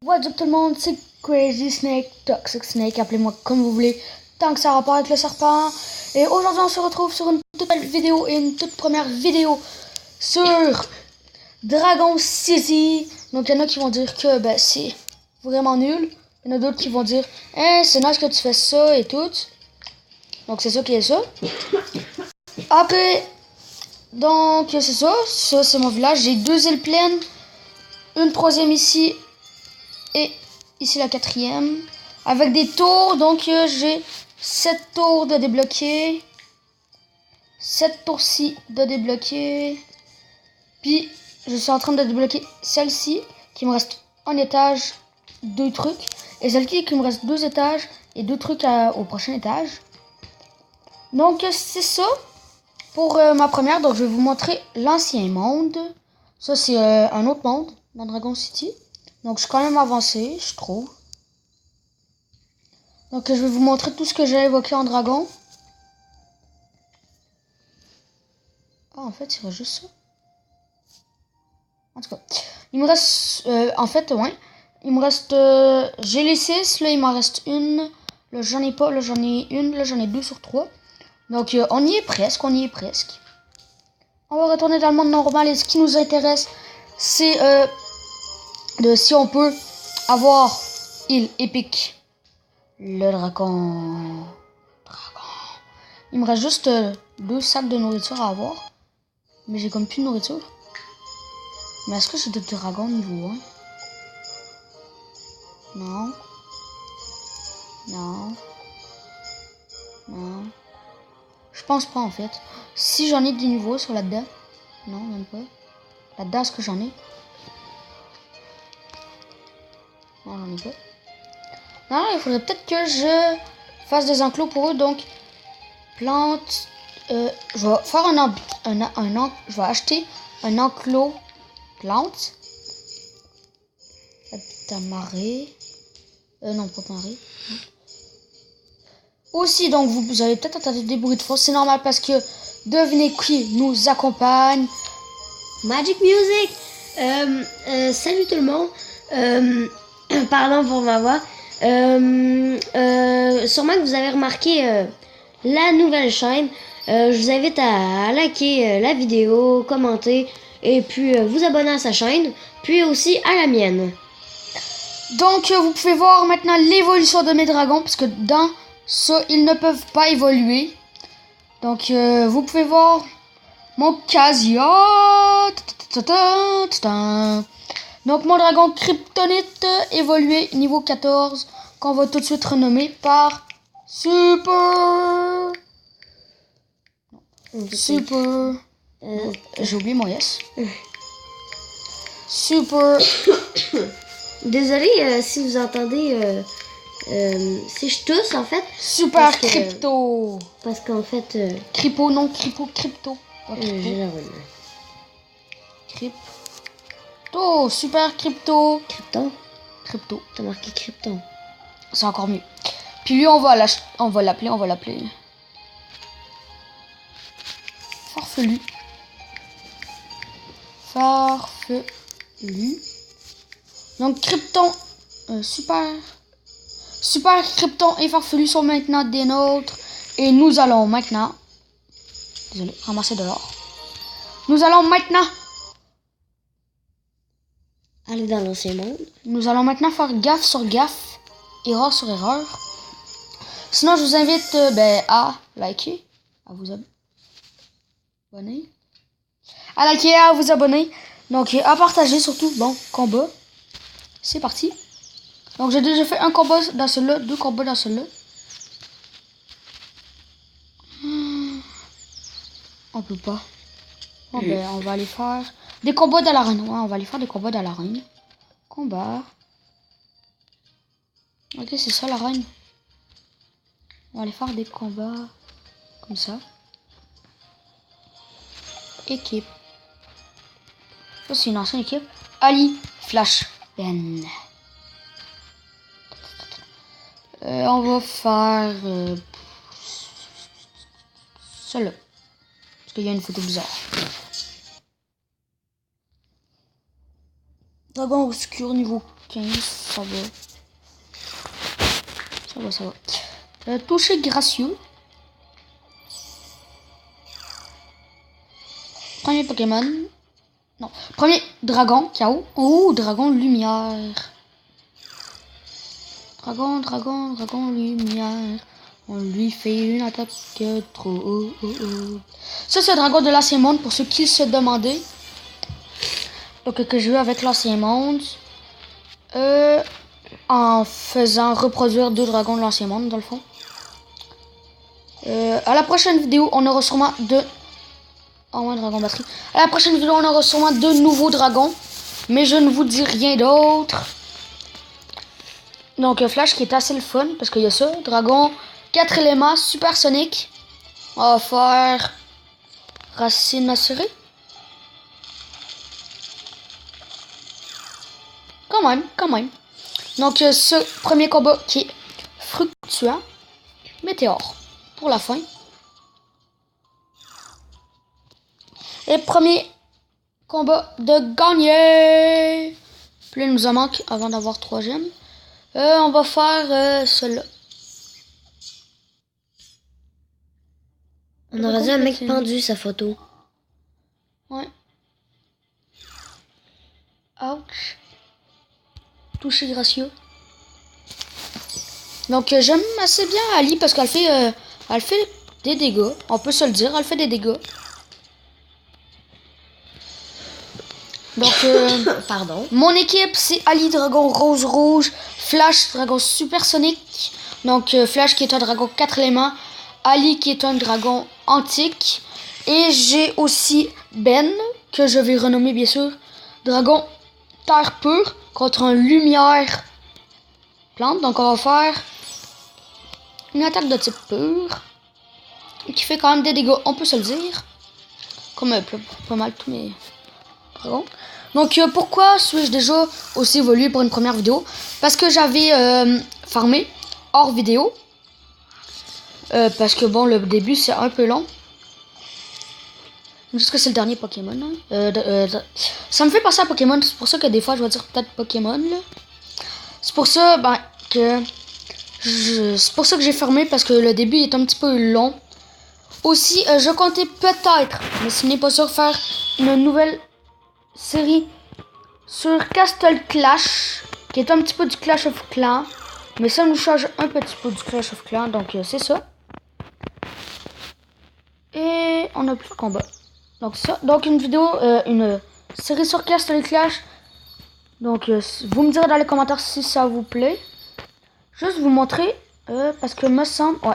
What's up tout le monde, c'est Crazy Snake, Toxic Snake, appelez-moi comme vous voulez, tant que ça a rapport avec le serpent. Et aujourd'hui on se retrouve sur une toute belle vidéo et une toute première vidéo sur Dragon City. Donc il y en a qui vont dire que c'est vraiment nul, il y en a d'autres qui vont dire c'est nice que tu fais ça et tout. Donc c'est ça qui est ça. Après, donc c'est ça c'est mon village, j'ai 2 îles pleines, une troisième ici et ici la quatrième avec des tours. Donc j'ai 7 tours de débloquer, 7 tours-ci de débloquer, puis je suis en train de débloquer celle-ci qui me reste un étage, 2 trucs, et celle-ci qui me reste 2 étages et 2 trucs au prochain étage. Donc c'est ça pour ma première. Donc je vais vous montrer l'ancien monde. Ça c'est un autre monde dans Dragon City. Donc je suis quand même avancé, je trouve. Donc je vais vous montrer tout ce que j'ai évoqué en dragon. Ah, en fait, il reste juste ça. En tout cas, il me reste... en fait, ouais. Il me reste... j'ai les 6, là il m'en reste une. Là j'en ai pas, là j'en ai une, là j'en ai 2 sur 3. Donc on y est presque, on y est presque. On va retourner dans le monde normal et ce qui nous intéresse, c'est de si on peut avoir île épique. Le dragon. Il me reste juste 2 sacs de nourriture à avoir. Mais j'ai comme plus de nourriture. Mais est-ce que j'ai des dragons niveau 1? Non. Non. Non. Je pense pas en fait. Si j'en ai des niveaux sur là-dedans. Non, même pas. Là-dedans, est-ce que j'en ai? Non, j'en ai pas. Non, il faudrait peut-être que je fasse des enclos pour eux. Donc, plantes. Je vais faire je vais acheter un enclos plante. Habitat marée. Non, pas marée. Aussi, donc, vous avez peut-être entendu des bruits de fond. C'est normal parce que devinez qui nous accompagne. Magic Music. Salut tout le monde. Pardon pour ma voix. Sûrement que vous avez remarqué la nouvelle chaîne. Je vous invite à liker la vidéo, commenter et puis vous abonner à sa chaîne, puis aussi à la mienne. Donc vous pouvez voir maintenant l'évolution de mes dragons, parce que dans ça ils ne peuvent pas évoluer. Donc vous pouvez voir mon Casia. Donc mon dragon Kryptonite évolué niveau 14, qu'on va tout de suite renommer par Super. Super. J'ai oublié mon S. Super. Désolé si vous entendez si je tousse en fait. Super Crypto. Parce qu'en fait. Crypto, non, Crypto. J'ai la Crypto, Super Crypto. Crypto. T'as marqué Crypto. C'est encore mieux. Puis lui, on va l'appeler. Farfelu. Donc Krypton, Super Krypton et Farfelu sont maintenant des nôtres. Et nous allons maintenant... Désolé, ramasser de l'or. Nous allons maintenant... aller dans l'ancien monde. Nous allons maintenant faire gaffe sur gaffe, erreur sur erreur. Sinon, je vous invite à liker, à vous abonner. À liker, à vous abonner. Donc, à partager surtout. Bon, combat. C'est parti. Donc, j'ai déjà fait un combat dans celui-là, 2 combats dans celui-là. On peut pas. Bon, on va aller faire des combats dans l'arène. Ouais, on va aller faire des combats dans l'arène. Combat. Ok, c'est ça l'arène. On va aller faire des combats comme ça. Équipe. Ça, c'est une ancienne équipe. Ali, Flash, Ben. On va faire celui-là. Parce qu'il y a une photo bizarre. Dragon obscur niveau 15, ça va. Ça va. Toucher gracieux. Premier Pokémon. Non. Premier dragon, KO. Oh, dragon lumière. Dragon lumière. On lui fait une attaque trop. Ça, c'est le dragon de l'ancien monde pour ceux qui se demandaient. Donc, que je joue avec l'ancien monde. En faisant reproduire 2 dragons de l'ancien monde, dans le fond. À la prochaine vidéo, on aura sûrement 2. Oh, ouais, dragon batterie. À la prochaine vidéo, on aura sûrement 2 nouveaux dragons. Mais je ne vous dis rien d'autre. Donc, Flash qui est assez le fun. Parce qu'il y a ça. Dragon, 4 éléments, supersonique. On va faire racine assurée. Quand même. Donc, ce premier combat qui est fructueux. Météore. Pour la fin. Et premier combat de gagner. Plus il nous en manque avant d'avoir 3 gemmes. On va faire celui-là. On aurait dit un mec pendu sa photo. Ouais. Ouch. Toucher gracieux. Donc j'aime assez bien Ali parce qu'elle fait des dégâts. On peut se le dire, elle fait des dégâts. Donc Pardon. mon équipe c'est Ali dragon rose rouge, Flash dragon supersonique. Donc Flash qui est un dragon 4 éléments, Ali qui est un dragon antique et j'ai aussi Ben que je vais renommer bien sûr dragon terre pure contre un lumière plante. Donc on va faire une attaque de type pur qui fait quand même des dégâts, on peut se le dire, comme pas mal tous mes dragons. Donc pourquoi suis-je déjà aussi évolué pour une première vidéo? Parce que j'avais farmé hors vidéo. Parce que bon, le début c'est un peu long. Juste que c'est le dernier Pokémon. Ça me fait penser à Pokémon, c'est pour ça que des fois je vais dire peut-être Pokémon. C'est pour ça que c'est pour ça que j'ai fermé, parce que le début est un petit peu long. Aussi, je comptais peut-être, mais ce n'est pas sûr, faire une nouvelle série sur Castle Clash, qui est un petit peu du Clash of Clans, mais ça nous change un petit peu du Clash of Clans, donc c'est ça. Et on a plus de combat. Donc ça, donc une vidéo, une série sur Castle Clash. Donc vous me direz dans les commentaires si ça vous plaît. Juste vous montrer, parce que me semble, ouais.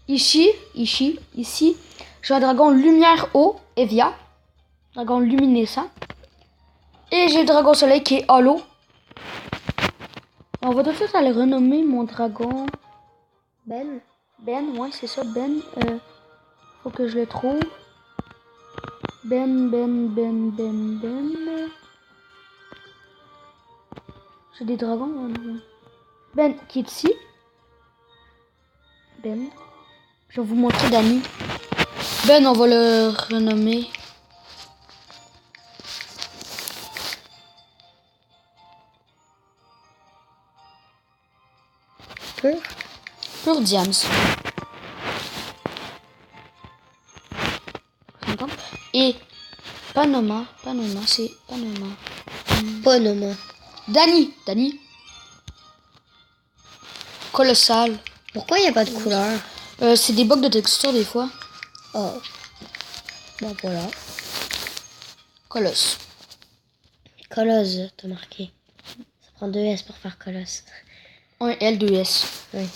Ici, j'ai un dragon lumière eau, Evia. Dragon luminescent. Et j'ai le dragon soleil qui est holo. On va tout de suite aller renommer mon dragon. Ben, ouais, c'est ça, Ben. Faut que je le trouve. Ben. J'ai des dragons. Ben qui est ici. Ben. Je vais vous montrer Dani. Ben, on va le renommer. Pur Diams. Et Panoma, c'est Panoma. Panoma. Dani. Colossal. Pourquoi il n'y a pas de couleur? C'est des bugs de texture des fois. Oh. Bon, voilà. Colosse. Colosse, t'as marqué. Ça prend 2 S pour faire colosse. Ouais, L2S. Oui.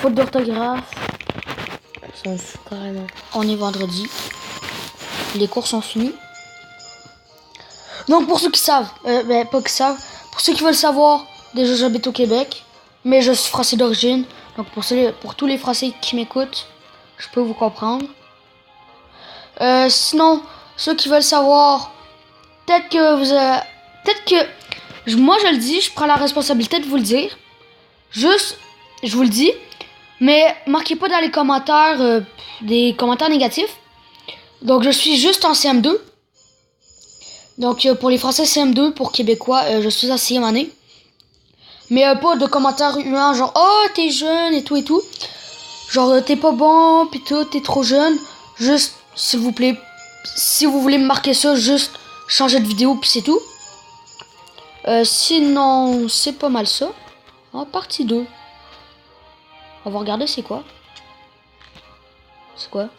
Faute d'orthographe. On s'en fout carrément. On est vendredi. Les cours sont finis. Donc pour ceux qui savent, pas qui savent, pour ceux qui veulent savoir, déjà j'habite au Québec, mais je suis français d'origine. Donc pour tous les Français qui m'écoutent, je peux vous comprendre. Sinon, ceux qui veulent savoir, peut-être que moi je le dis, je prends la responsabilité de vous le dire. Juste, je vous le dis, mais marquez pas dans les commentaires des commentaires négatifs. Donc je suis juste en CM2. Donc pour les Français CM2, pour Québécois, je suis à 6e année. Mais pas de commentaires humains genre oh t'es jeune et tout et tout. Genre t'es pas bon, pis tout, t'es trop jeune. Juste, s'il vous plaît, si vous voulez me marquer ça, juste changer de vidéo puis c'est tout. Sinon, c'est pas mal ça. En partie 2. On va regarder c'est quoi. C'est quoi?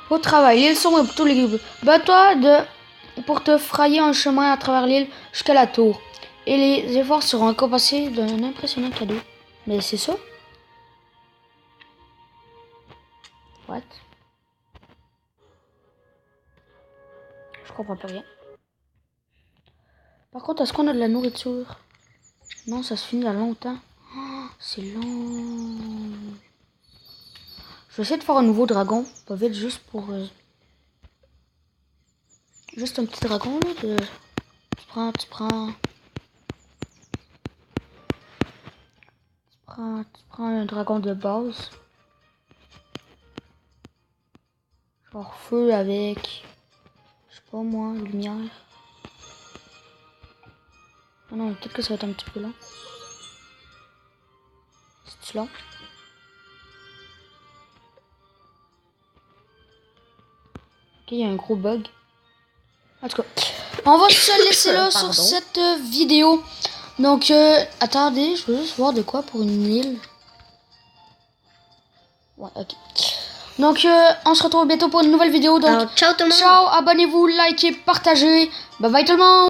Au travail, l'île sombre et tous les bats-toi pour te frayer un chemin à travers l'île jusqu'à la tour. Et les efforts seront récompensés d'un impressionnant cadeau. Mais c'est ça? What? Je comprends plus rien. Par contre, est-ce qu'on a de la nourriture? Non, ça se finit là longtemps. Oh, c'est long. Je vais essayer de faire un nouveau dragon. Pas vite, juste pour... Juste un petit dragon là. Tu prends un dragon de base. Genre feu avec... Je sais pas moi, lumière. Ah non, peut-être que ça va être un petit peu long. C'est-tu long? Ok, il y a un gros bug. En tout cas, on va se laisser là sur cette vidéo. Donc, attendez, je veux juste voir de quoi pour une île. Ouais, ok. Donc, on se retrouve bientôt pour une nouvelle vidéo. Donc, alors, ciao tout le monde. ciao, abonnez-vous, likez, partagez. Bye bye tout le monde.